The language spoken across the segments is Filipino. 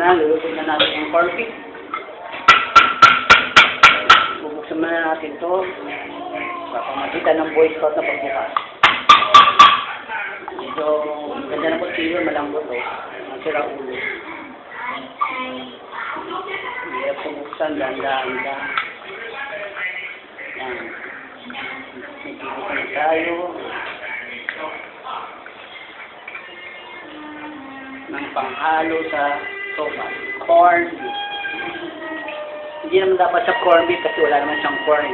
na, lulutin na natin yung corn beef. Bubuksan na natin ito. Para makita ng voice out na pagbukas. So, ganda na po siya, malambot o. Ang sira ulo. Hirap bubuksan, dahan-dahan lang. Yan. May tibok na tayo. Ng panghalo sa sopa. Corn beef. Hindi naman dapat sa corn beef kasi wala naman siyang corn.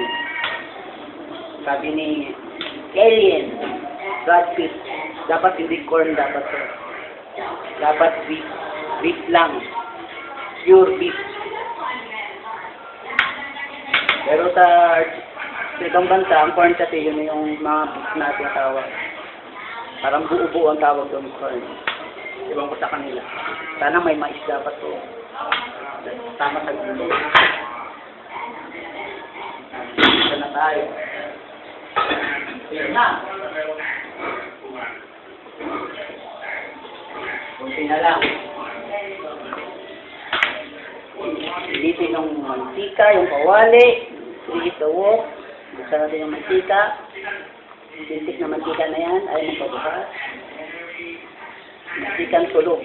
Sabi ni Alien, Brad Pitt, dapat hindi corn dapat to. Dapat beef. Beef lang. Pure beef. Pero sa ibang bansa, ang corn kasi yun yung mga beef na tinatawag. Parang buo-buo ang tawag doon corn. Ibang ko sa kanila. Sana may mais dapat to. Tama sa gulo. Ito na tayo. Ayan na. Kunti na lang. Dito yung mantika, yung kawali. Dito wok. Buksan natin yung mantika. Sintik na mantika na yan. Ayaw magpabukas. Mantikang tulog.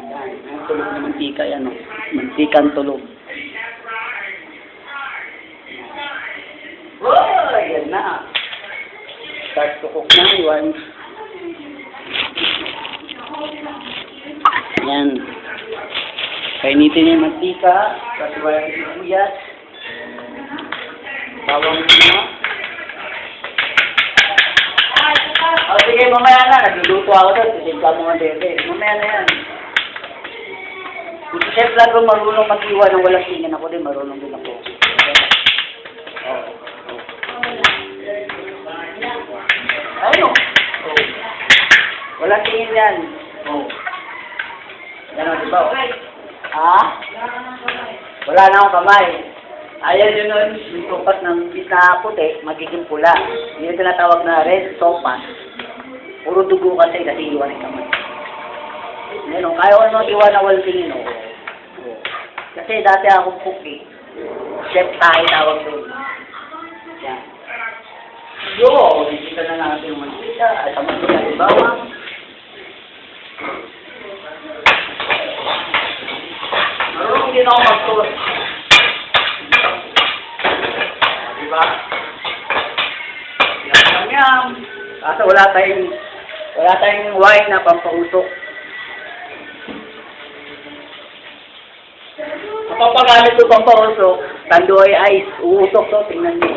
Yan. Ang tulog na mantika yan. Mantikang tulog. Oh, yan na. Start to cook na. Iwan. Yan. Kainitin yung mantika. Tapos iwan yung sibuyas. Bawang mo. O sige, mamaya na. Nagluluto ako doon. Sisimpa mo nga bebe. Mamaya na yan. Hindi chef lang kung marunong mag-iwan ng walang tingin. Ako din marunong din ako. Ayun. Walang tingin yan. Yan o, diba? Ha? Wala na akong kamay. Ayan yun nun, yung sopas ng na puti, magiging pula. Yun yung tinatawag na red sopas. Puro dugo kasi iwan yung kamay. Yan o, kaya ko naman iwan na walang tingin o. Kasi dati akong cook eh. Chef tayo tawag doon. Yan. Yo, nakikita na natin yung mantika at ang mantika yung bawang. Marunong din ako mag-toast. Diba? Yum-yum. Kaso wala tayong wine na pampausok. Kapag pagamit ko pampausok, tandoy ice, uusok to, tingnan niyo.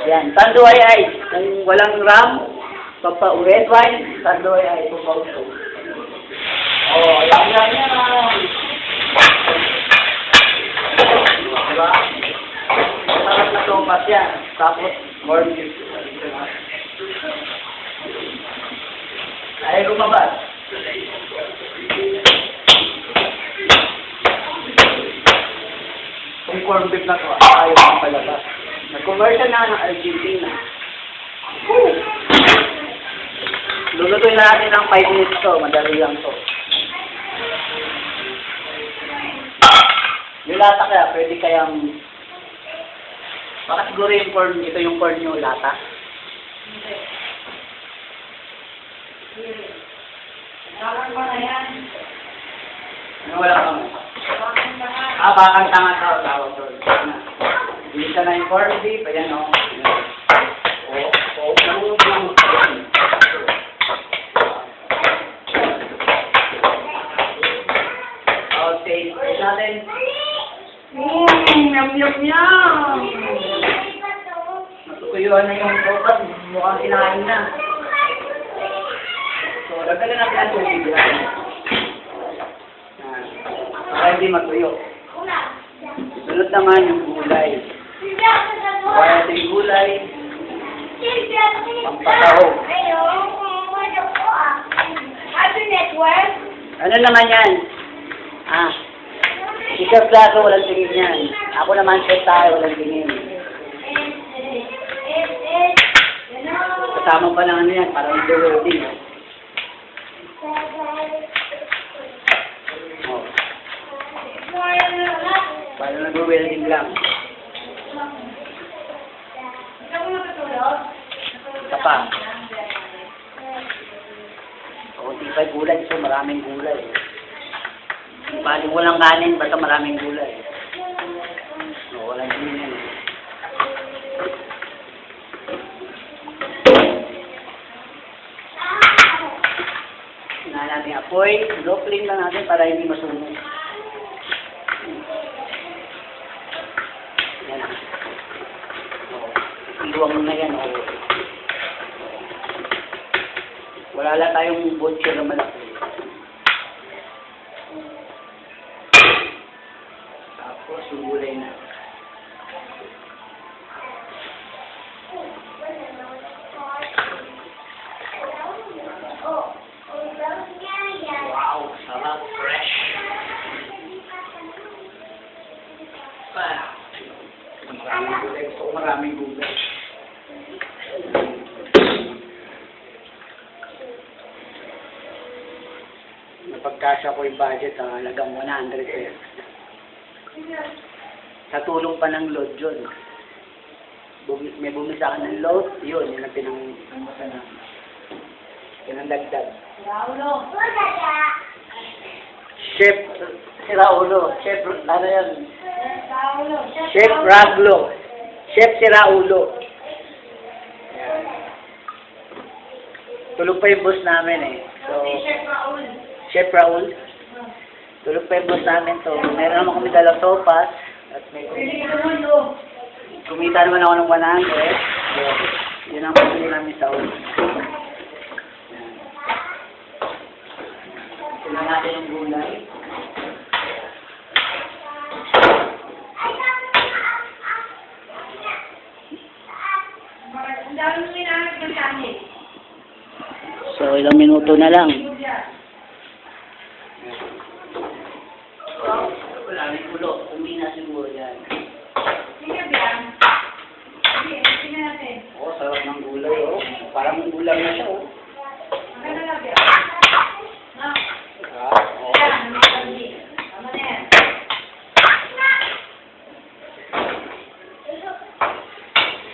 Yan, tandoy ice. Kung walang ram, red wine, tandoy ice, pampausok. Oh, yum-yum yan. Diba? Sarap na sopas yan. Tapos, corn beef. Ay, lumabas. Kung corn beef na to, ayaw ang palabas. Nag-commercial na ng Argentina. Lulutuin na natin ng 5 minutes to. Madali lang to. Yung lata kaya, pwede kayang baka siguro yung corn, ito yung corn nyo, lata. Bakang mo na yan. Ano wala kang? Bakang lahat. Bakang tanga tawag doon. Bisa na yung corn beef, ayan o. Okay, taste natin. Yum, yum, yum! Natutuyuan na yung sopas, mukhang kinain na. So, dagdagan natin ang tubig lang. Para hindi matuyo. Sunod naman yung gulay. Kaya ito yung gulay. Pampasahog. Ano naman yan? Isang plato, walang tingin yan. Ako naman chef tayo, walang tingin. kasama pa ng ano yan, parang nag-welding. Oh. Parang nag-welding lang. Isa pa. Kunti pa yung gulay, so maraming gulay. Bali walang kanin, basta maraming gulay. No, walang kanin. Na natin apoy, low flame lang natin para hindi masunog. Yan. Iluwang mo na yan. Wala lang tayong butcher na malaki. Tapos yung gulay na. Wow, sarap, fresh. Maraming gulay. Gusto ko maraming gulay. Napagkasya ko yung budget, halagang 100 pesos. Sa tulong pa ng load yun. May bumili sa akin ng load, yun ang pinandagdag. Raulo. Chef, si Raulo. Chef, ano yan? Raulo. Chef Raglo. Chef si Raulo. Ayan. Tulog pa yung boss namin eh. So, Chef Raul. Chef Raul. Tulog pa yung boss namin. So, meron naman kami dalang sopas. At may kumita naman ako ng 100. So, yun ang pagpili namin sa ulo. Tingnan natin yung gulay. Ang dami mo hinahanap ng kanin. So, ilang minuto na lang. Wala may kulo. Umi na siguro yan. Sige, Bian. Sige, tingnan natin. Oo, sarap ng gulay. Oh. Parang gulay na siya. Oh. Maganda na, Bian. No? Oo. Yan, hindi. Tama na yan.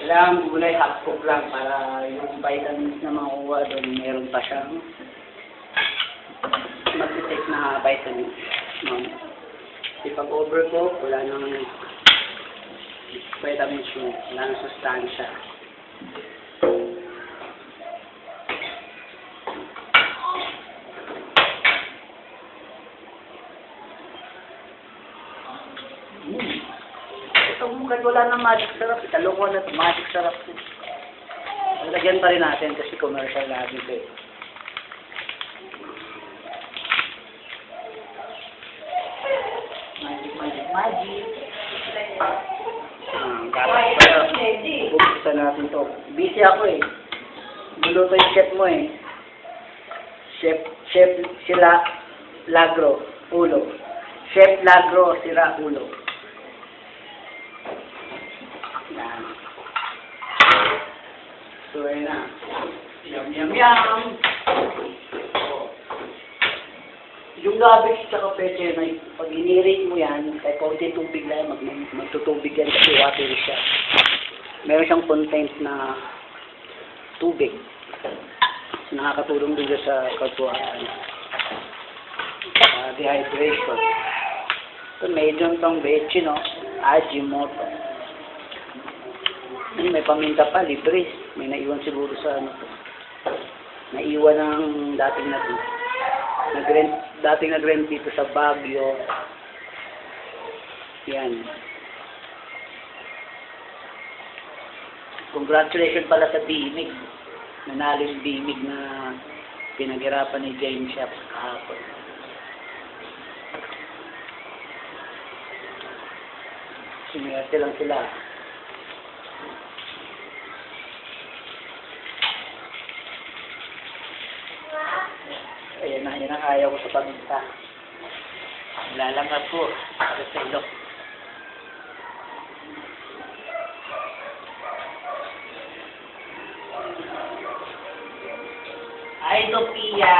Kailangan gulay half cook lang para yung vitamins na makuha doon, meron pa siyang mag-take na vitamins. Kasi pag overcook, wala nang vitamins yun, wala nang sustansya. Kahit wala nang magic sarap, italoko na magic sarap. Lagyan pa rin natin kasi commercial natin ito eh. Magic. Dapat pala, bubuksan natin to. Busy ako eh. Buluto yung chef mo eh. Chef sila Lagro, ulo. Chef Lagro, sira ulo. Yan. So, ayun na. Yum. Oh. Yung garbage tsaka peche, pag inirate mo yan, kahit kaunti tubig lang, magtutubig yan kasi watery siya. Meron siyang content na tubig. So, nakakatulong din sa kalpuhan. Dehydration. So, medyo itong beche, no? Ajinomoto. May paminta pa, libre. May naiwan siguro sa ano. Naiwan ng dating nag-rent dito sa Baguio. Yan. Congratulations pala sa Bimig. Nanalo yung Bimig na pinaghirapan ni James Shop kahapon. Sinerte lang sila. Ayan ang ayaw ko sa paminta. Lalangap ko para sa ilok. Idopia.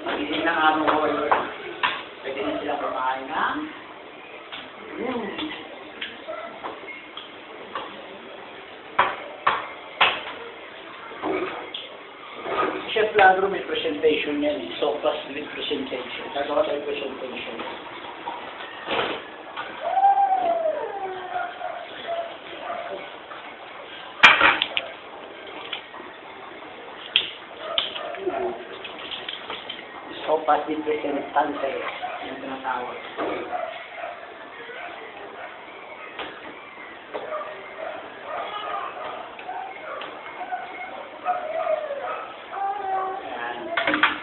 Pagising ng among order. Pwede na sila kumain ng Chef Lagro may presentation yan eh. Sopas with presentation. Gagawa tayo presentation. Sopas with presentante. Yung tinatawag.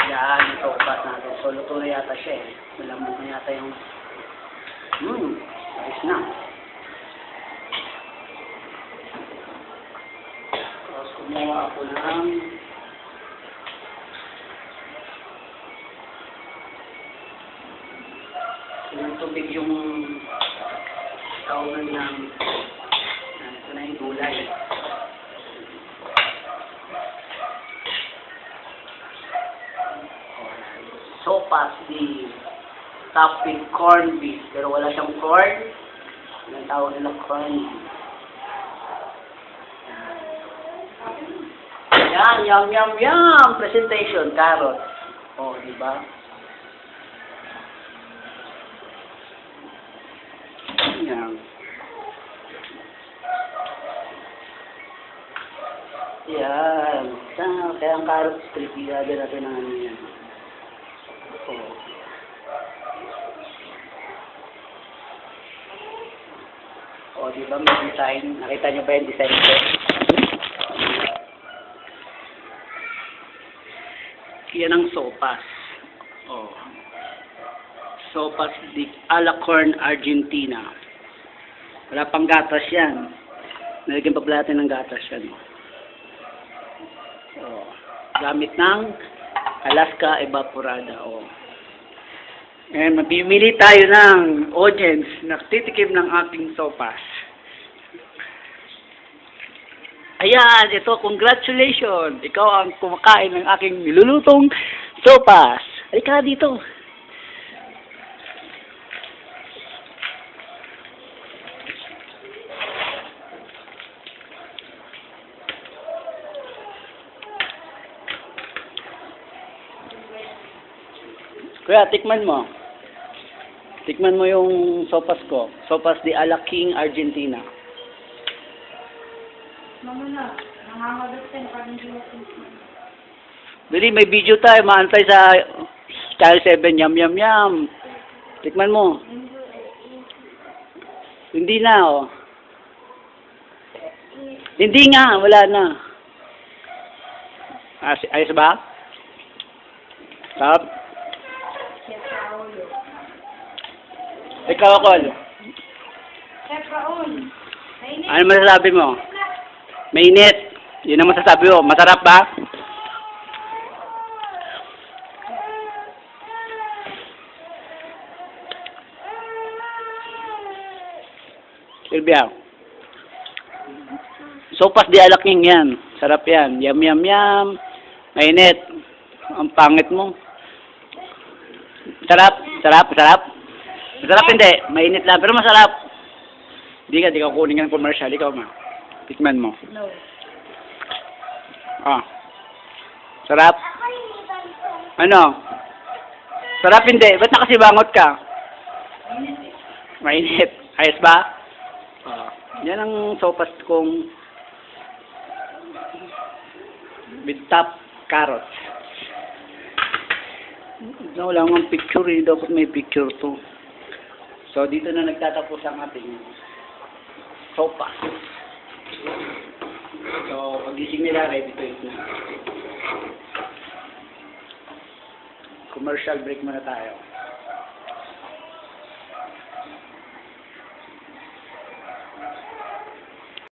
Yan, ito upat natin. So, luto na yata siya eh. Malambot na yata yung... ayos na. Tapos, kumuha ako ng... yung tubig yung... kaunan ng... ito na yung gulay. Sopas di topping corned beef. Pero wala siyang corn. Ang tawag nila corned beef. Yan, yum, yum, yum! Presentation, carrot. Oh, di ba? Yan. Yan. Kaya ang carrot strip, ilagyan natin ng ano yan. O, di ba may design? Nakita niyo ba yung design ko? Yan ang sopas. O. Sopas di Alacorn, Argentina. Wala pang gatas yan. Nalagyan pa pala natin ng gatas yan. O. Gamit ng Alaska Evaporada. O. And mapimili tayo ng audience na titikim ng aking sopas. Ayan, ito, congratulations! Ikaw ang kumakain ng aking nilulutong sopas. Halika dito. Kuya, tikman mo. Tikman mo yung sopas ko. Sopas de Alaking, Argentina. Mama na, nangangagat ka, parang hindi natin. Bili, may video tayo. Maantay sa Style 7. Yum, yum, yum. Tikman mo. Hindi na, oh. Hindi nga, wala na. Ayos ba? Sarap? Ikaw ako. Chef Raul, mainit. Ano masasabi mo? Mainit. Yun ang masasabi mo. Masarap ba? Silvia. Sopas di Alaking yan. Sarap yan. Yum, yum, yum. Mainit. Ang pangit mo. Sarap. Sarap. Sarap. Masarap hindi. Mainit lang. Pero masarap. Di ka kukunin ng commercial. Ikaw ma. Tikman mo. No. Ah. Sarap. Ano? Sarap hindi. Ba't nakasibangot ka? Mainit. Ayos ba? Yan ang sopas kong with top carrots. Wala akong picture eh. Dapat may picture to. So, dito na nagtatapos ang ating sopas. So, pagising nila, ready to eat na. Commercial break muna tayo.